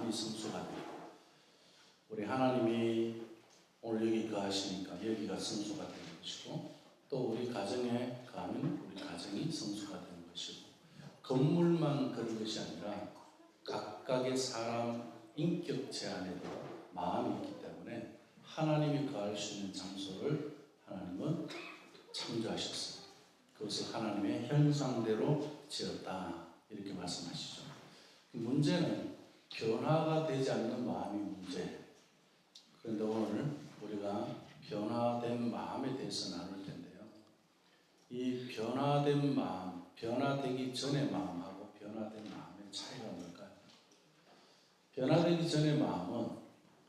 마음이 성소가 되고, 우리 하나님이 오늘 여기 거하시니까 여기가 성소가 되는 것이고, 또 우리 가정에 가면 우리 가정이 성소가 되는 것이고, 건물만 그런 것이 아니라 각각의 사람 인격체 안에도 마음이 있기 때문에 하나님이 거할 수 있는 장소를 하나님은 창조하셨어요. 그것을 하나님의 형상대로 지었다, 이렇게 말씀하시죠. 문제는 변화가 되지 않는 마음이 문제예요. 그런데 오늘 우리가 변화된 마음에 대해서 나눌 텐데요. 이 변화된 마음, 변화되기 전의 마음하고 변화된 마음의 차이가 뭘까요? 변화되기 전의 마음은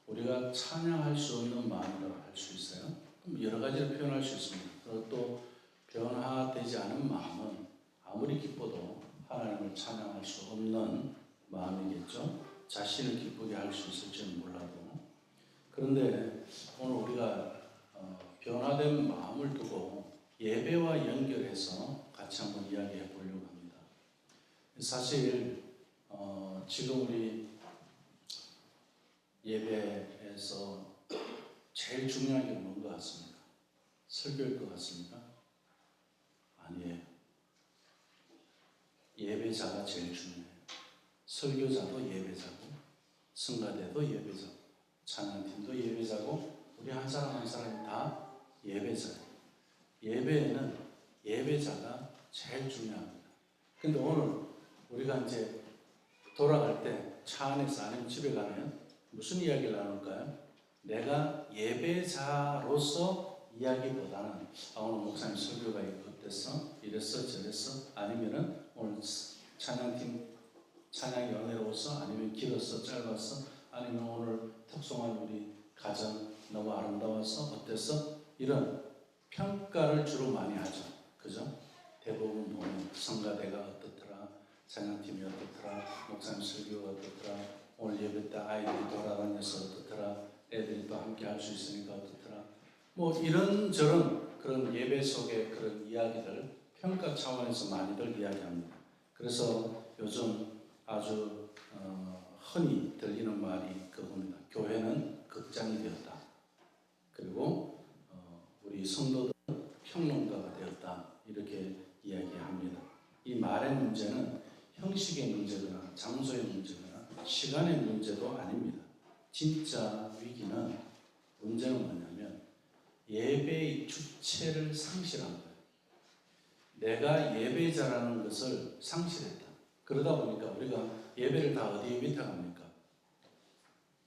우리가 찬양할 수 없는 마음이라고 할 수 있어요. 여러 가지로 표현할 수 있습니다. 그리고 또 변화되지 않은 마음은 아무리 기뻐도 하나님을 찬양할 수 없는 마음이겠죠. 자신을 기쁘게 할 수 있을지는 몰라도. 그런데 오늘 우리가 변화된 마음을 두고 예배와 연결해서 같이 한번 이야기해 보려고 합니다. 사실 지금 우리 예배에서 제일 중요한 게 뭔 것 같습니까? 설교일 것 같습니까? 아니에요. 예배자가 제일 중요해요. 설교자도 예배자고, 성가대도 예배자고, 찬양팀도 예배자고, 우리 한 사람 한 사람이 다 예배자예요. 예배에는 예배자가 제일 중요합니다. 근데 오늘 우리가 이제 돌아갈 때 차 안에서 아니면 집에 가면 무슨 이야기를 나눌까요? 내가 예배자로서 이야기보다는 오늘 목사님 설교가 어땠어? 이랬어? 저랬어? 아니면은 오늘 찬양팀 찬양이 은혜로웠어? 아니면 길었어? 짧았어? 아니면 오늘 특송한 우리 가정 너무 아름다웠어? 어땠어? 이런 평가를 주로 많이 하죠. 그죠? 대부분 보면 성가대가 어떻더라, 찬양팀이 어떻더라, 목사님 설교가 어떻더라, 오늘 예배 때 아이들이 돌아다녀서 어떻더라, 애들이 또 함께 할 수 있으니까 어떻더라, 뭐 이런저런 그런 예배 속의 그런 이야기들 평가 차원에서 많이들 이야기합니다. 그래서 요즘 아주 흔히 들리는 말이 그겁니다. 교회는 극장이 되었다. 그리고 우리 성도들은 평론가가 되었다. 이렇게 이야기합니다. 이 말의 문제는 형식의 문제거나 장소의 문제거나 시간의 문제도 아닙니다. 진짜 위기는 문제는 뭐냐면 예배의 주체를 상실한 거예요. 내가 예배자라는 것을 상실했다. 그러다 보니까 우리가 예배를 다 어디에 위탁합니까?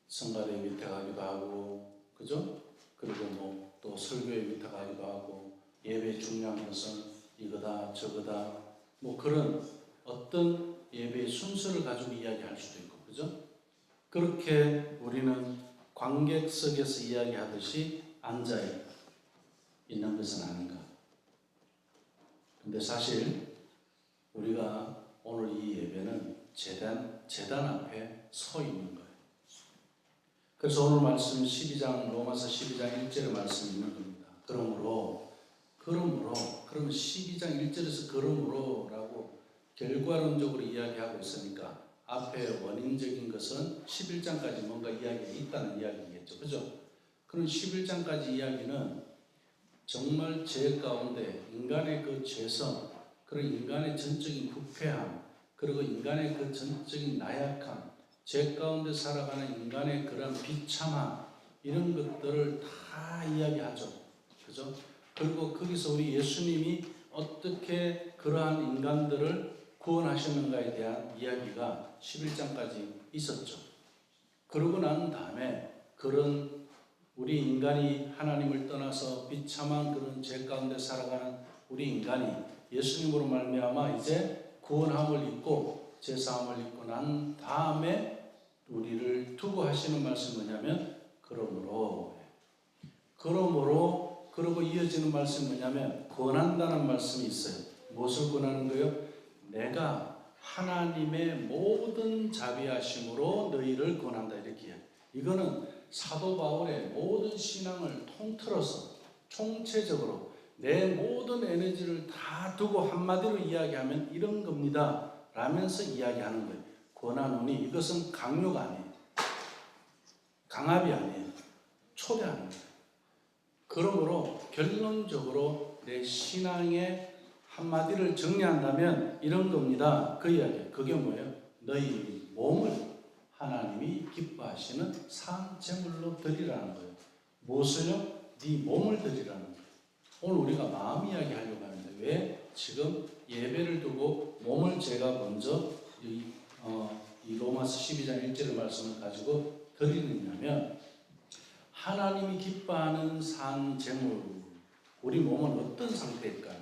성가대에 위탁하기도 하고, 그죠? 그리고 뭐 또 설교에 위탁하기도 하고, 예배의 중요한 것은 이거다 저거다, 뭐 그런 어떤 예배의 순서를 가지고 이야기할 수도 있고, 그죠? 그렇게 우리는 관객석에서 이야기하듯이 앉아 있는 것은 아닌가. 근데 사실 우리가 오늘 이 예배는 제단 앞에 서 있는 거예요. 그래서 오늘 말씀 12장, 로마서 12장 1절의 말씀이 있는 겁니다. 그러면 12장 1절에서 그러므로라고 결과론적으로 이야기하고 있으니까 앞에 원인적인 것은 11장까지 뭔가 이야기가 있다는 이야기겠죠. 그죠? 그럼 11장까지 이야기는 정말 죄 가운데 인간의 그 죄성, 그리고 인간의 전적인 부패함, 그리고 인간의 그 전적인 나약함, 죄 가운데 살아가는 인간의 그런 비참함, 이런 것들을 다 이야기하죠. 그죠? 그리고 거기서 우리 예수님이 어떻게 그러한 인간들을 구원하셨는가에 대한 이야기가 11장까지 있었죠. 그러고 난 다음에 그런 우리 인간이 하나님을 떠나서 비참한 그런 죄 가운데 살아가는 우리 인간이 예수님으로 말미암아 이제 구원함을 입고 죄사함을 입고 난 다음에 우리를 두고 하시는 말씀이 뭐냐면 그러고 이어지는 말씀이 뭐냐면 권한다는 말씀이 있어요. 무엇을 권하는 거예요? 내가 하나님의 모든 자비하심으로 너희를 권한다, 이렇게 해요. 이거는 사도 바울의 모든 신앙을 통틀어서 총체적으로 내 모든 에너지를 다 두고 한마디로 이야기하면 이런 겁니다 라면서 이야기하는 거예요. 권하노니, 이것은 강요가 아니에요. 강압이 아니에요. 초대하는 거예요. 그러므로 결론적으로 내 신앙의 한마디를 정리한다면 이런 겁니다. 그 이야기. 그게 뭐예요? 너희 몸을 하나님이 기뻐하시는 산 제물로 드리라는 거예요. 무엇을요? 네 몸을 드리라는 거예요. 오늘 우리가 마음 이야기 하려고 하는데 왜 지금 예배를 두고 몸을 제가 먼저 이 로마서 12장 1절의 말씀을 가지고 드리느냐면 하나님이 기뻐하는 산 제물, 우리 몸은 어떤 상태일까요?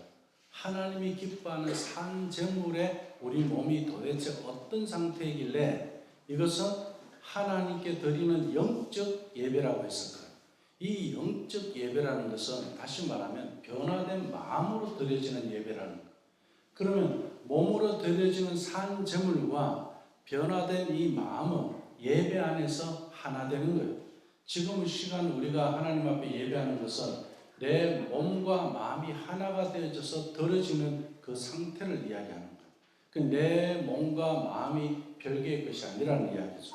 하나님이 기뻐하는 산 제물에 우리 몸이 도대체 어떤 상태이길래 이것은 하나님께 드리는 영적 예배라고 했을까요? 이 영적 예배라는 것은 다시 말하면 변화된 마음으로 드려지는 예배라는 거예요. 그러면 몸으로 드려지는 산 제물과 변화된 이 마음은 예배 안에서 하나 되는 거예요. 지금 시간 우리가 하나님 앞에 예배하는 것은 내 몸과 마음이 하나가 되어져서 드려지는 그 상태를 이야기하는 거예요. 내 몸과 마음이 별개의 것이 아니라는 이야기죠.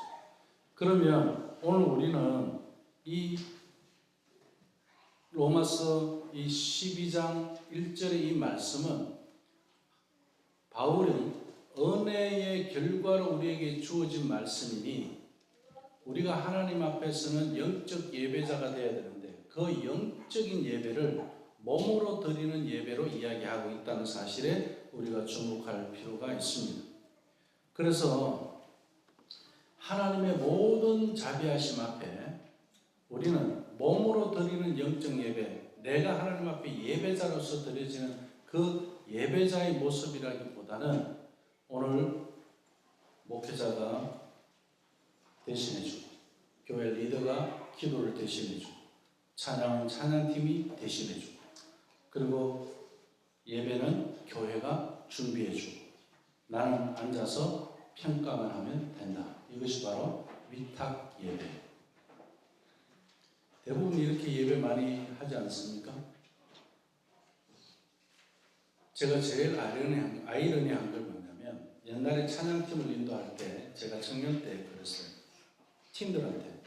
그러면 오늘 우리는 이 로마서 이 12장 1절의 이 말씀은 바울이 은혜의 결과로 우리에게 주어진 말씀이니 우리가 하나님 앞에서는 영적 예배자가 되어야 되는데 그 영적인 예배를 몸으로 드리는 예배로 이야기하고 있다는 사실에 우리가 주목할 필요가 있습니다. 그래서 하나님의 모든 자비하심 앞에 우리는 몸으로 드리는 영적 예배, 내가 하나님 앞에 예배자로서 드려지는 그 예배자의 모습이라기보다는 오늘 목회자가 대신해주고 교회 리더가 기도를 대신해주고 찬양은 찬양팀이 대신해주고 그리고 예배는 교회가 준비해주고 나는 앉아서 평가만 하면 된다. 이것이 바로 위탁 예배. 대부분 이렇게 예배 많이 하지 않습니까? 제가 제일 아이러니한 걸 뭐냐면 옛날에 찬양팀을 인도할 때 제가 청년 때 그랬어요. 팀들한테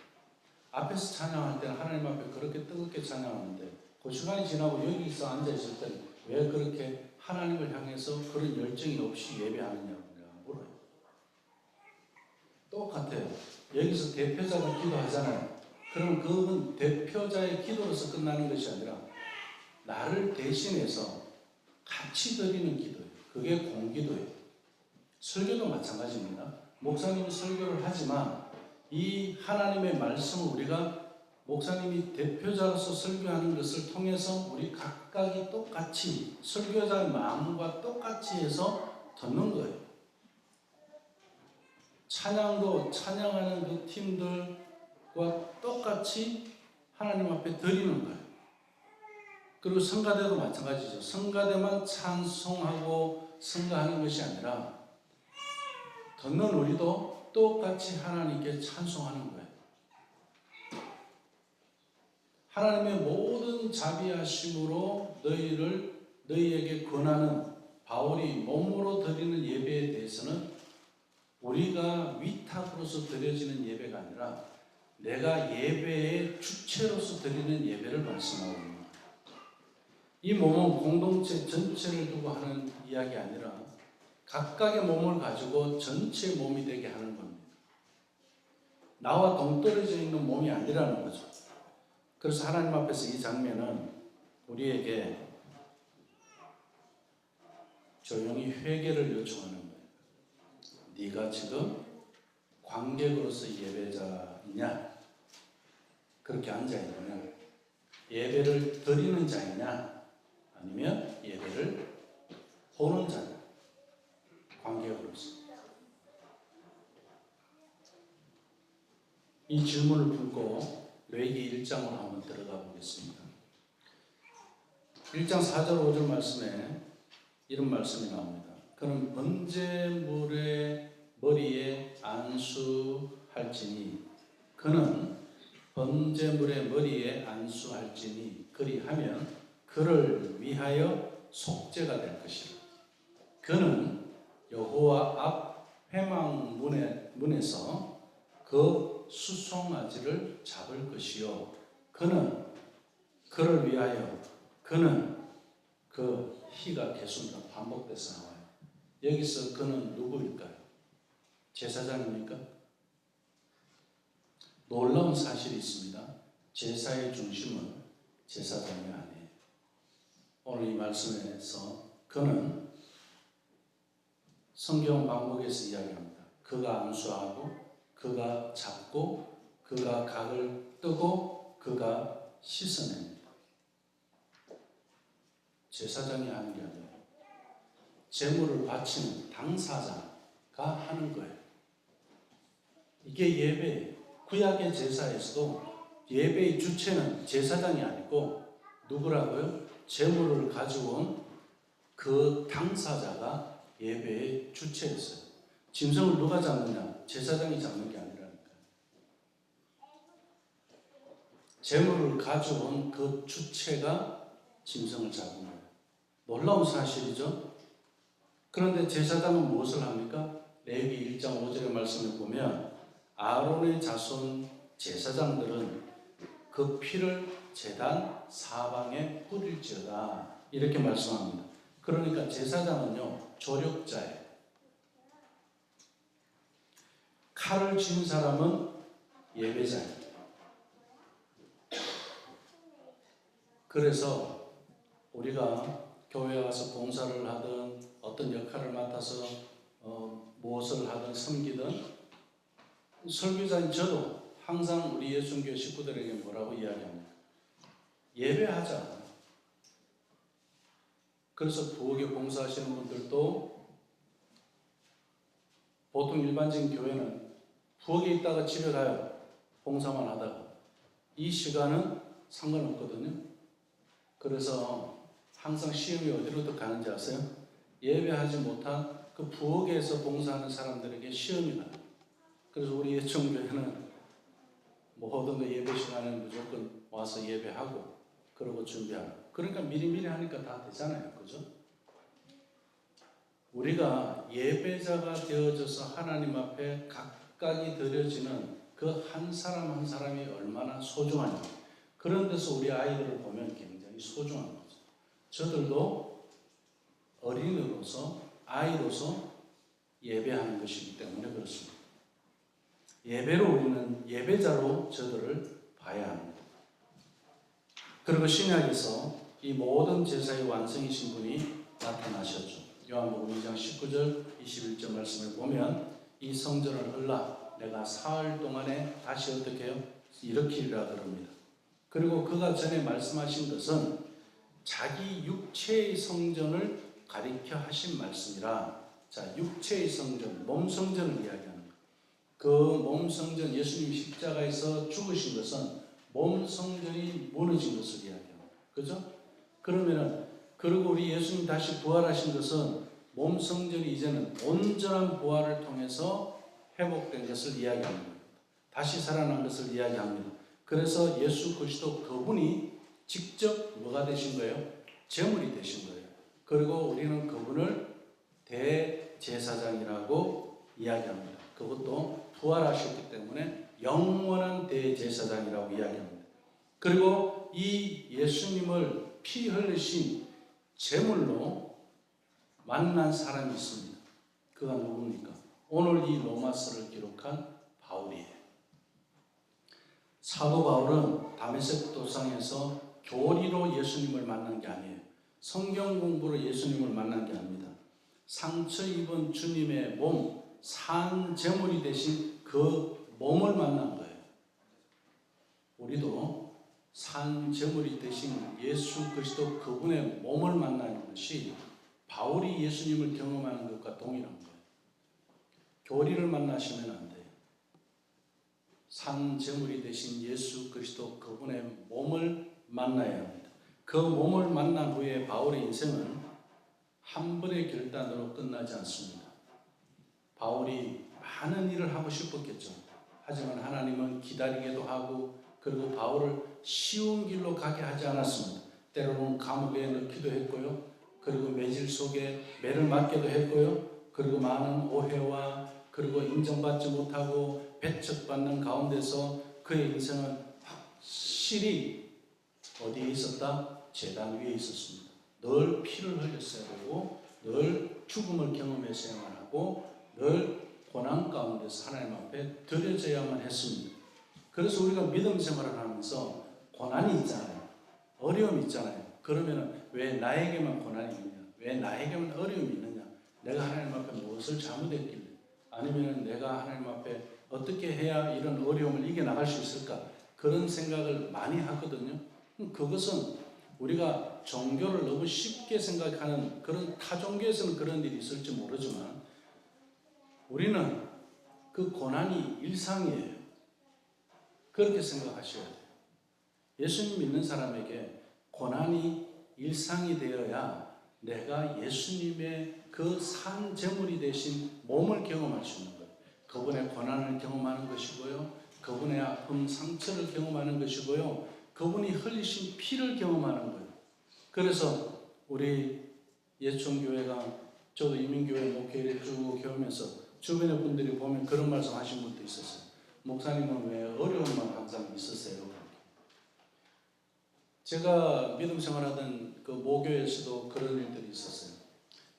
앞에서 찬양할 때는 하나님 앞에 그렇게 뜨겁게 찬양하는데 그 시간이 지나고 여기서 앉아있을 때는 왜 그렇게 하나님을 향해서 그런 열정이 없이 예배하느냐고 내가 물어요. 똑같아요. 여기서 대표자가 기도하잖아요. 그럼 그건 대표자의 기도로서 끝나는 것이 아니라 나를 대신해서 같이 드리는 기도예요. 그게 공기도예요. 설교도 마찬가지입니다. 목사님이 설교를 하지만 이 하나님의 말씀을 우리가 목사님이 대표자로서 설교하는 것을 통해서 우리 각각이 똑같이 설교자의 마음과 똑같이 해서 듣는 거예요. 찬양도 찬양하는 그 팀들과 똑같이 하나님 앞에 드리는 거예요. 그리고 성가대도 마찬가지죠. 성가대만 찬송하고 성가하는 것이 아니라 듣는 우리도 똑같이 하나님께 찬송하는 거예요. 하나님의 모든 자비하심으로 너희에게 권하는 바울이 몸으로 드리는 예배에 대해서는 우리가 위탁으로서 드려지는 예배가 아니라 내가 예배의 주체로서 드리는 예배를 말씀하고 있습니다. 이 몸은 공동체 전체를 두고 하는 이야기 아니라 각각의 몸을 가지고 전체 몸이 되게 하는 겁니다. 나와 동떨어져 있는 몸이 아니라는 거죠. 그래서 하나님 앞에서 이 장면은 우리에게 조용히 회개를 요청하는 거예요. 네가 지금 관객으로서 예배자이냐? 그렇게 앉아있느냐? 예배를 드리는 자이냐? 아니면 예배를 보는 자냐? 관객으로서. 이 질문을 풀고 레위기 1장으로 한번 들어가 보겠습니다. 1장 4절 5절 말씀에 이런 말씀이 나옵니다. 그는 번제물의 머리에 안수할지니 그는 번제물의 머리에 안수할지니 그리하면 그를 위하여 속죄가 될 것이라. 그는 여호와 앞 회망문에서 그 수송아지를 잡을 것이요 그를 위하여 그는 그 희가 계속 반복돼서 나와요. 여기서 그는 누구일까요? 제사장입니까? 놀라운 사실이 있습니다. 제사의 중심은 제사장이 아니에요. 오늘 이 말씀에서 그는 성경 방법에서 이야기합니다. 그가 안수하고 그가 잡고 그가 각을 뜨고 그가 씻어냅니다. 제사장이 하는 게 아니에요. 제물을 바치는 당사자가 하는 거예요. 이게 예배예요. 구약의 제사에서도 예배의 주체는 제사장이 아니고 누구라고요? 제물을 가지고 온 그 당사자가 예배의 주체였어요. 짐승을 누가 잡느냐? 제사장이 잡는 게 아니라니까요. 제물을 가지고 온 그 주체가 짐승을 잡은 거예요. 놀라운 사실이죠. 그런데 제사장은 무엇을 합니까? 레위기 1장 5절의 말씀을 보면 아론의 자손 제사장들은 그 피를 제단 사방에 뿌릴지어다 이렇게 말씀합니다. 그러니까 제사장은요 조력자예요. 칼을 쥔 사람은 예배자예요. 그래서 우리가 교회에 와서 봉사를 하든 어떤 역할을 맡아서 무엇을 하든 섬기든 설교자인 저도 항상 우리 예수님교회 식구들에게 뭐라고 이야기합니까? 예배하자. 그래서 부엌에 봉사하시는 분들도 보통 일반적인 교회는 부엌에 있다가 집에 가요. 봉사만 하다가. 이 시간은 상관없거든요. 그래서 항상 시험이 어디로부터 가는지 아세요? 예배하지 못한 그 부엌에서 봉사하는 사람들에게 시험이 가요. 그래서 우리 예천교회는 모든 거 예배 시간에 무조건 와서 예배하고 그러고 준비하고 그러니까 미리미리 하니까 다 되잖아요. 그죠? 우리가 예배자가 되어져서 하나님 앞에 각각이 드려지는 그 한 사람 한 사람이 얼마나 소중한지 그런 데서 우리 아이들을 보면 굉장히 소중한 거죠. 저들도 어린이로서 아이로서 예배하는 것이기 때문에 그렇습니다. 예배로 우리는 예배자로 저들을 봐야 합니다. 그리고 신약에서 이 모든 제사의 완성이신 분이 나타나셨죠. 요한복음 2장 19절 21절 말씀을 보면 이 성전을 흘라 내가 사흘 동안에 다시 어떻게 해요? 일으키리라 그럽니다. 그리고 그가 전에 말씀하신 것은 자기 육체의 성전을 가리켜 하신 말씀이라. 자, 육체의 성전, 몸 성전을 이야기합니다. 그 몸 성전, 예수님 십자가에서 죽으신 것은 몸 성전이 무너진 것을 이야기합니다. 그죠? 그러면은, 그리고 우리 예수님 다시 부활하신 것은 몸 성전이 이제는 온전한 부활을 통해서 회복된 것을 이야기합니다. 다시 살아난 것을 이야기합니다. 그래서 예수 그리스도 그분이 직접 뭐가 되신 거예요? 제물이 되신 거예요. 그리고 우리는 그분을 대제사장이라고 이야기합니다. 그것도 부활하셨기 때문에 영원한 대제사장이라고 이야기합니다. 그리고 이 예수님을 피 흘리신 제물로 만난 사람이 있습니다. 그가 누굽니까? 오늘 이 로마서를 기록한 바울이에요. 사도 바울은 다메섹 도상에서 교리로 예수님을 만난 게 아니에요. 성경 공부로 예수님을 만난 게 아닙니다. 상처 입은 주님의 몸, 산 제물이 되신 그 몸을 만난 거예요. 우리도 산 제물이 되신 예수 그리스도 그분의 몸을 만나는 것이 바울이 예수님을 경험하는 것과 동일한 거예요. 교리를 만나시면 안 돼요. 산 제물이 되신 예수 그리스도 그분의 몸을 만나야 합니다. 그 몸을 만난 후에 바울의 인생은 한 번의 결단으로 끝나지 않습니다. 바울이 많은 일을 하고 싶었겠죠. 하지만 하나님은 기다리게도 하고 그리고 바울을 쉬운 길로 가게 하지 않았습니다. 때로는 감옥에 넣기도 했고요. 그리고 매질 속에 매를 맞게도 했고요. 그리고 많은 오해와 그리고 인정받지 못하고 배척받는 가운데서 그의 인생은 확실히 어디에 있었다? 제단 위에 있었습니다. 늘 피를 흘렸어야 되고 늘 죽음을 경험했어야만 하고 늘 고난 가운데서 하나님 앞에 드려져야만 했습니다. 그래서 우리가 믿음 생활을 하면서 고난이 있잖아요. 어려움이 있잖아요. 그러면 왜 나에게만 고난이 있느냐? 왜 나에게만 어려움이 있느냐? 내가 하나님 앞에 무엇을 잘못했길래? 아니면 내가 하나님 앞에 어떻게 해야 이런 어려움을 이겨나갈 수 있을까? 그런 생각을 많이 하거든요. 그것은 우리가 종교를 너무 쉽게 생각하는 그런 타종교에서는 그런 일이 있을지 모르지만 우리는 그 고난이 일상이에요. 그렇게 생각하셔야 돼요. 예수님 믿는 사람에게 고난이 일상이 되어야 내가 예수님의 그 산 제물이 되신 몸을 경험할 수 있는 거예요. 그분의 고난을 경험하는 것이고요. 그분의 아픔, 상처를 경험하는 것이고요. 그분이 흘리신 피를 경험하는 거예요. 그래서 우리 예천교회가 저도 이민교회 목회를 쭉 배우면서 주변의 분들이 보면 그런 말씀 하신 분도 있었어요. 목사님은 왜 어려움만 항상 있으세요? 제가 믿음 생활하던 그 모교에서도 그런 일들이 있었어요.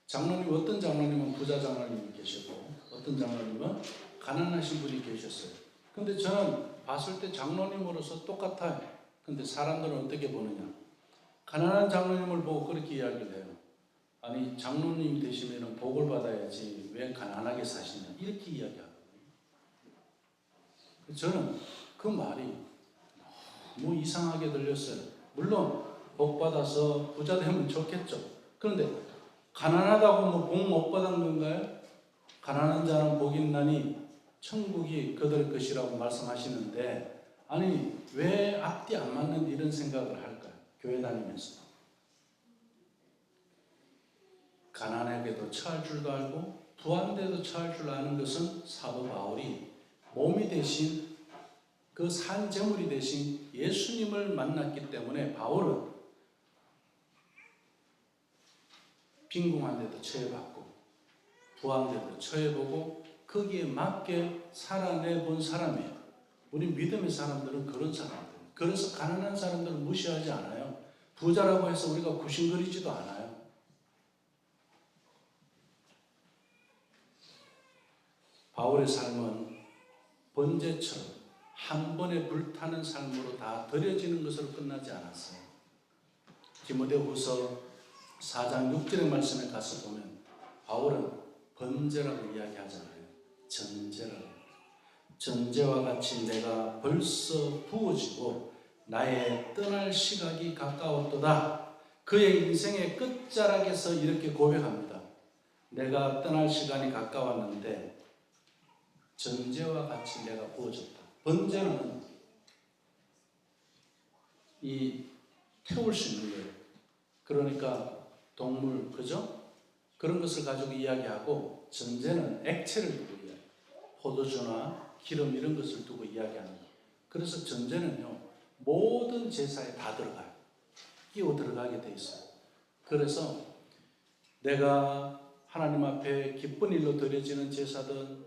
장로님, 어떤 장로님은 부자 장로님이 계셨고 어떤 장로님은 가난하신 분이 계셨어요. 근데 저는 봤을 때 장로님으로서 똑같아요. 근데 사람들은 어떻게 보느냐? 가난한 장로님을 보고 그렇게 이야기를 해요. 아니, 장로님 되시면 복을 받아야지 왜 가난하게 사시냐? 이렇게 이야기하거든요. 저는 그 말이 너무 이상하게 들렸어요. 물론 복 받아서 부자 되면 좋겠죠. 그런데 가난하다고 뭐 복 못 받은 건가요? 가난한 자는 복이 있나니 천국이 그들 것이라고 말씀하시는데 아니 왜 앞뒤 안 맞는 이런 생각을 할까요? 교회 다니면서 가난하게도 처할 줄도 알고 부한데도 처할 줄 아는 것은 사도 바울이 몸이 되신 그 산 제물이 되신 예수님을 만났기 때문에 바울은 빈궁한데도 처해봤고 부한데도 처해보고 거기에 맞게 살아내본 사람이에요. 우리 믿음의 사람들은 그런 사람들. 그래서 가난한 사람들은 무시하지 않아요. 부자라고 해서 우리가 구신거리지도 않아요. 바울의 삶은 번제처럼 한 번에 불타는 삶으로 다 드려지는 것으로 끝나지 않았어요. 디모데후서 4장 6절의 말씀에 가서 보면 바울은 번제라고 이야기하잖아요. 전제라고. 전제와 같이 내가 벌써 부어지고 나의 떠날 시각이 가까웠도다. 그의 인생의 끝자락에서 이렇게 고백합니다. 내가 떠날 시간이 가까웠는데 전제와 같이 내가 부어졌다. 번제는 이 태울 수 있는 거예요. 그러니까 동물, 그죠? 그런 것을 가지고 이야기하고 전제는 액체를 두고 이야기해요. 포도주나 기름 이런 것을 두고 이야기하는 거예요. 그래서 전제는요, 모든 제사에 다 들어가요. 끼워 들어가게 돼 있어요. 그래서 내가 하나님 앞에 기쁜 일로 드려지는 제사든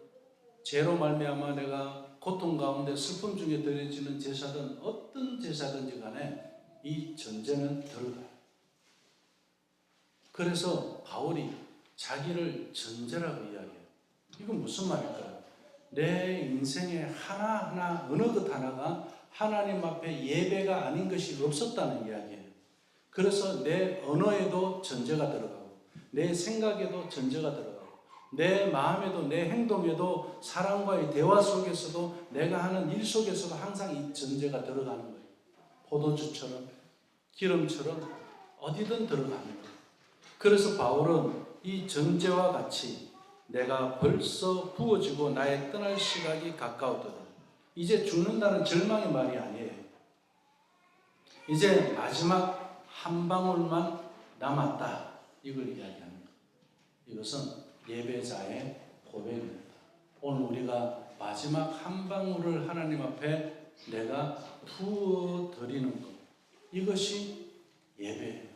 죄로 말미암아 내가 고통 가운데 슬픔 중에 드려지는 제사든 어떤 제사든지 간에 이 전제는 들어가요. 그래서 바울이 자기를 전제라고 이야기해요. 이건 무슨 말일까요? 내 인생의 하나하나 어느 것 하나가 하나님 앞에 예배가 아닌 것이 없었다는 이야기예요. 그래서 내 언어에도 전제가 들어가고 내 생각에도 전제가 들어가고 내 마음에도 내 행동에도 사람과의 대화 속에서도 내가 하는 일 속에서도 항상 이 전제가 들어가는 거예요. 포도주처럼 기름처럼 어디든 들어가는 거예요. 그래서 바울은 이 전제와 같이 내가 벌써 부어지고 나의 떠날 시각이 가까웠도다. 이제 죽는다는 절망의 말이 아니에요. 이제 마지막 한 방울만 남았다. 이걸 이야기합니다. 이것은 예배자의 고백입니다. 오늘 우리가 마지막 한 방울을 하나님 앞에 내가 부어드리는 것. 이것이 예배예요.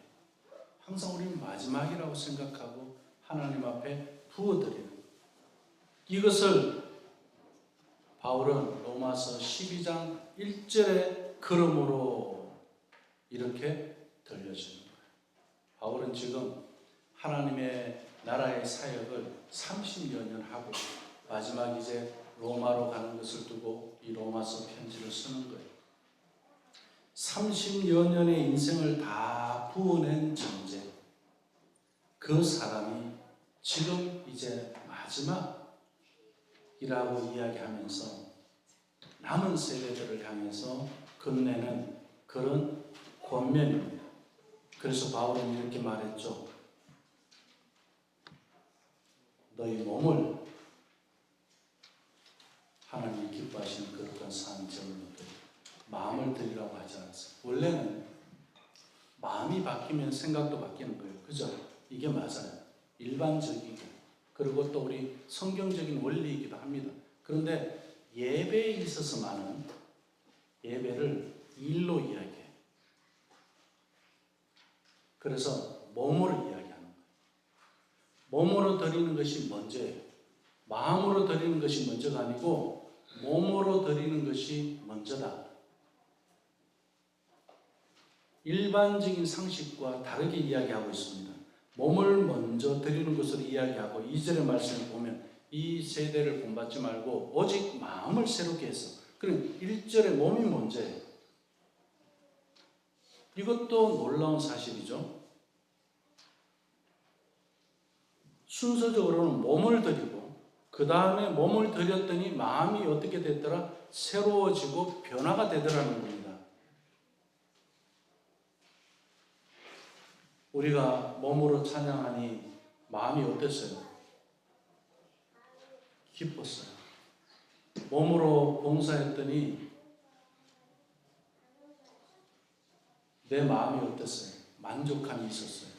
항상 우리는 마지막이라고 생각하고 하나님 앞에 부어드리는 것. 이것을 바울은 로마서 12장 1절에 그러므로 이렇게 들려주는 거예요. 바울은 지금 하나님의 나라의 사역을 30여 년 하고 마지막 이제 로마로 가는 것을 두고 이 로마서 편지를 쓰는 거예요. 30여 년의 인생을 다 부어낸 존재, 그 사람이 지금 이제 마지막이라고 이야기하면서 남은 세대들을 향해서 건네는 그런 권면입니다. 그래서 바울은 이렇게 말했죠. 너희 몸을 하나님이 기뻐하시는 거룩한 산 제물로 드리라. 마음을 드리라고 하지 않았어요. 원래는 마음이 바뀌면 생각도 바뀌는 거예요. 그죠? 이게 맞아요. 일반적이고 그리고 또 우리 성경적인 원리이기도 합니다. 그런데 예배에 있어서만은 예배를 일로 이야기해요. 그래서 몸으로 이야기하는 거예요. 몸으로 드리는 것이 먼저예요. 마음으로 드리는 것이 먼저가 아니고 몸으로 드리는 것이 먼저다. 일반적인 상식과 다르게 이야기하고 있습니다. 몸을 먼저 드리는 것으로 이야기하고 2절의 말씀을 보면 이 세대를 본받지 말고 오직 마음을 새롭게 해서, 그럼 1절에 몸이 먼저예요. 이것도 놀라운 사실이죠. 순서적으로는 몸을 드리고 그 다음에 몸을 드렸더니 마음이 어떻게 됐더라? 새로워지고 변화가 되더라는 겁니다. 우리가 몸으로 찬양하니 마음이 어땠어요? 기뻤어요. 몸으로 봉사했더니 내 마음이 어땠어요? 만족함이 있었어요.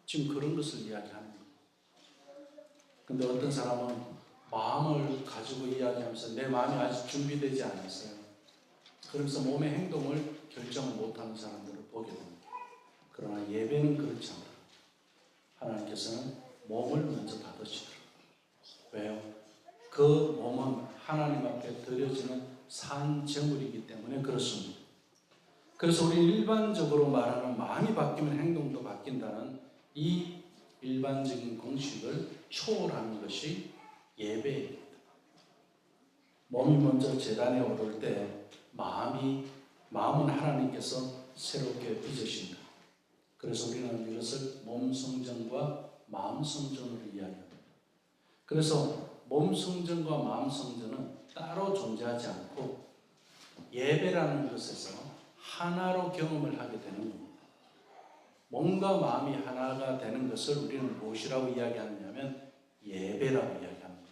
지금 그런 것을 이야기하는 거예요. 근데 어떤 사람은 마음을 가지고 이야기하면서 내 마음이 아직 준비되지 않았어요. 그러면서 몸의 행동을 결정을 못하는 사람들을 보게 됩니다. 그러나 예배는 그렇지 않아요. 하나님께서는 몸을 먼저 받으시더라고요. 왜요? 그 몸은 하나님 앞에 드려지는 산 제물이기 때문에 그렇습니다. 그래서 우리 일반적으로 말하는 마음이 바뀌면 행동도 바뀐다는 이 일반적인 공식을 초월하는 것이 예배입니다. 몸이 먼저 제단에 오를 때 마음은 하나님께서 새롭게 빚으신다. 그래서 우리는 이것을 몸 성전과 마음 성전으로 이야기합니다. 그래서 몸 성전과 마음 성전은 따로 존재하지 않고 예배라는 것에서 하나로 경험을 하게 되는 겁니다. 몸과 마음이 하나가 되는 것을 우리는 무엇이라고 이야기하느냐면 예배라고 이야기합니다.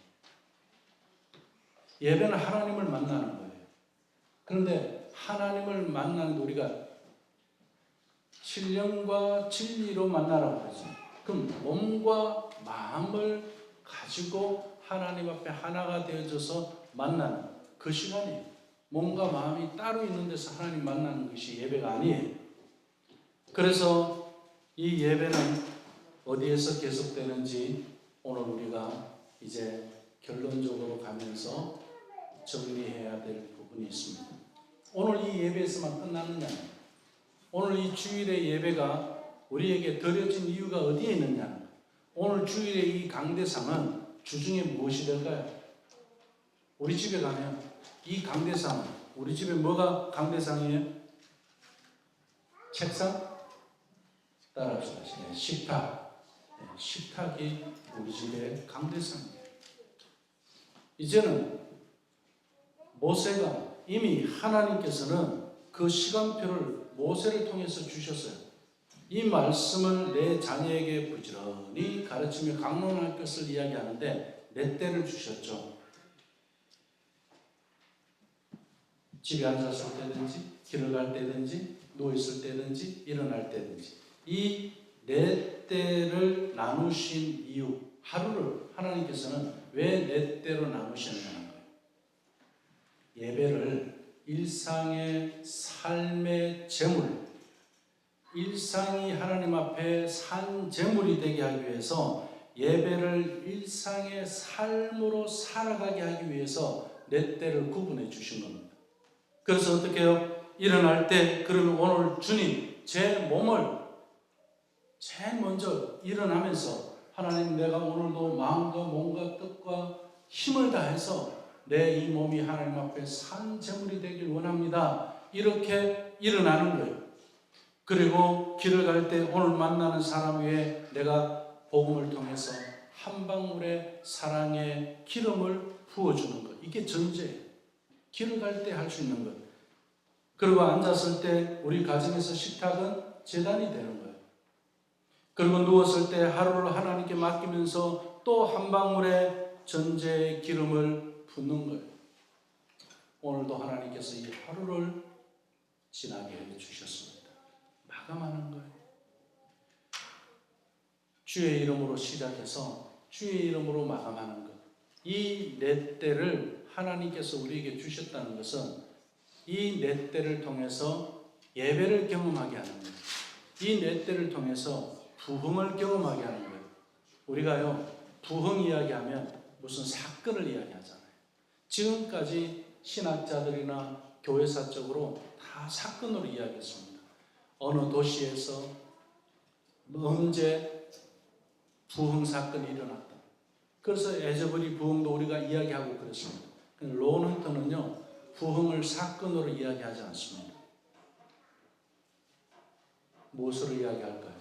예배는 하나님을 만나는 거예요. 그런데 하나님을 만나는 우리가 신령과 진리로 만나라고 그러죠. 그럼 몸과 마음을 가지고 하나님 앞에 하나가 되어져서 만나는 그 시간이에요. 몸과 마음이 따로 있는 데서 하나님 만나는 것이 예배가 아니에요. 그래서 이 예배는 어디에서 계속되는지 오늘 우리가 이제 결론적으로 가면서 정리해야 될 부분이 있습니다. 오늘 이 예배에서만 끝나느냐? 오늘 이 주일의 예배가 우리에게 드려진 이유가 어디에 있느냐? 오늘 주일의 이 강대상은 주중에 무엇이 될까요? 우리 집에 가면 이 강대상, 우리 집에 뭐가 강대상이에요? 책상? 따라하시죠. 식탁. 식탁이 우리 집의 강대상이에요. 이제는 모세가 이미 하나님께서는 그 시간표를 모세를 통해서 주셨어요. 이 말씀을 내 자녀에게 부지런히 가르치며 강론할 것을 이야기하는데 내 때를 주셨죠. 집에 앉았을 때든지 길을 갈 때든지 누워있을 때든지 일어날 때든지 이 내 때를 나누신 이유, 하루를 하나님께서는 왜 내 때로 나누셨냐는 거예요. 예배를 일상의 삶의 제물, 일상이 하나님 앞에 산 제물이 되게 하기 위해서 예배를 일상의 삶으로 살아가게 하기 위해서 내 때를 구분해 주신 겁니다. 그래서 어떻게 해요? 일어날 때 그러면 오늘 주님 제 몸을 제일 먼저 일어나면서 하나님 내가 오늘도 마음과 몸과 뜻과 힘을 다해서 내 이 몸이 하나님 앞에 산 제물이 되길 원합니다. 이렇게 일어나는 거예요. 그리고 길을 갈 때 오늘 만나는 사람 위에 내가 복음을 통해서 한 방울의 사랑의 기름을 부어주는 것. 이게 전제예요. 길을 갈 때 할 수 있는 것. 그리고 앉았을 때 우리 가정에서 식탁은 제단이 되는 거예요. 그리고 누웠을 때 하루를 하나님께 맡기면서 또 한 방울의 전제의 기름을 붓는 거예요. 오늘도 하나님께서 이 하루를 지나게 해주셨습니다. 마감하는 거예요. 주의 이름으로 시작해서 주의 이름으로 마감하는 것. 이 내 때를 하나님께서 우리에게 주셨다는 것은 이 내 때를 통해서 예배를 경험하게 하는 거예요. 이 내 때를 통해서 부흥을 경험하게 하는 거예요. 우리가요, 부흥 이야기하면 무슨 사건을 이야기하잖아요. 지금까지 신학자들이나 교회사적으로 다 사건으로 이야기했습니다. 어느 도시에서 언제 부흥 사건이 일어났다. 그래서 에저버리 부흥도 우리가 이야기하고 그랬습니다. 로넌트는요, 부흥을 사건으로 이야기하지 않습니다. 무엇으로 이야기할까요?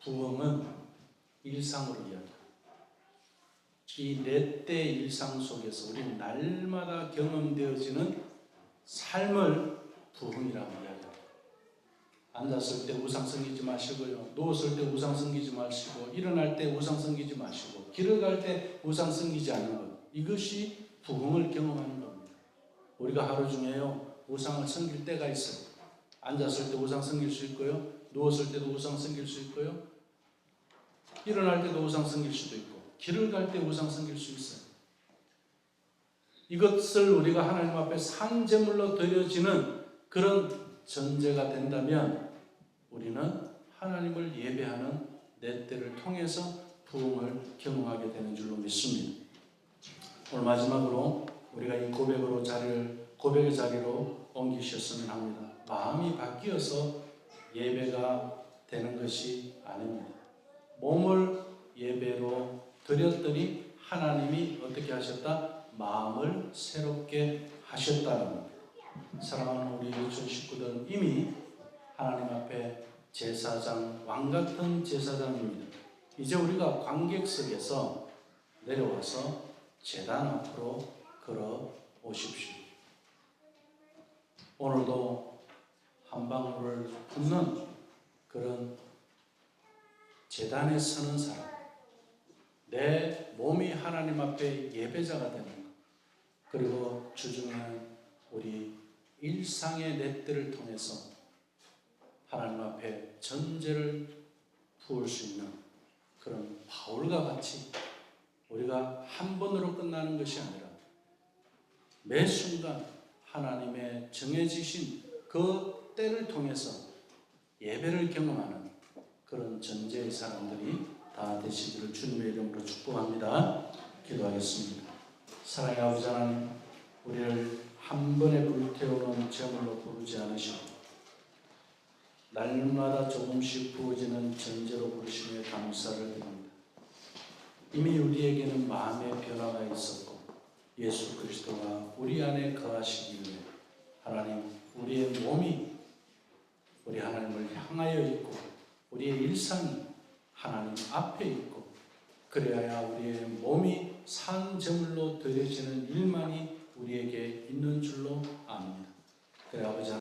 부흥은 일상으로 이야기합니다. 이 내 때 일상 속에서 우리는 날마다 경험되어지는 삶을 부흥이라고 이야기합니다. 앉았을 때 우상 섬기지 마시고요. 누웠을 때 우상 섬기지 마시고, 일어날 때 우상 섬기지 마시고, 길을 갈 때 우상 섬기지 않는 것. 이것이 부흥을 경험하는 겁니다. 우리가 하루 중에요, 우상을 섬길 때가 있어요. 앉았을 때 우상 섬길 수 있고요. 누웠을 때도 우상 섬길 수 있고요. 일어날 때도 우상 섬길 수도 있고, 길을 갈 때 우상 섬길 수 있어요. 이것을 우리가 하나님 앞에 산제물로 드려지는 그런 전제가 된다면 우리는 하나님을 예배하는 내 때를 통해서 부흥을 경험하게 되는 줄로 믿습니다. 오늘 마지막으로 우리가 이 고백의 자리로 옮기셨으면 합니다. 마음이 바뀌어서 예배가 되는 것이 아닙니다. 몸을 예배로 드렸더니 하나님이 어떻게 하셨다? 마음을 새롭게 하셨다는 겁니다. 사랑하는 우리 유치원 식구들은 이미 하나님 앞에 제사장, 왕같은 제사장입니다. 이제 우리가 관객석에서 내려와서 제단 앞으로 걸어 오십시오. 오늘도 한 방울을 붓는 그런 제단에 서는 사람, 내 몸이 하나님 앞에 예배자가 되는 것, 그리고 주중에 우리 일상의 내 때를 통해서 하나님 앞에 전제를 부을 수 있는 그런 바울과 같이 우리가 한 번으로 끝나는 것이 아니라 매 순간 하나님의 정해지신 그 때를 통해서 예배를 경험하는 그런 전제의 사람들이 다 되시기를 주님의 이름으로 축복합니다. 기도하겠습니다. 사랑의 아버지 하나님, 우리를 한 번에 불태우는 제물로 부르지 않으시고 날마다 조금씩 부어지는 전제로 부르시며 감사를 드립니다. 이미 우리에게는 마음의 변화가 있었고 예수 그리스도가 우리 안에 거하시기 위해 하나님, 우리의 몸이 우리 하나님을 향하여 있고 우리의 일상이 하나님 앞에 있고 그래야 우리의 몸이 산 제물로 드려지는 일만이 우리에게 있는 줄로 압니다. 그래 아버지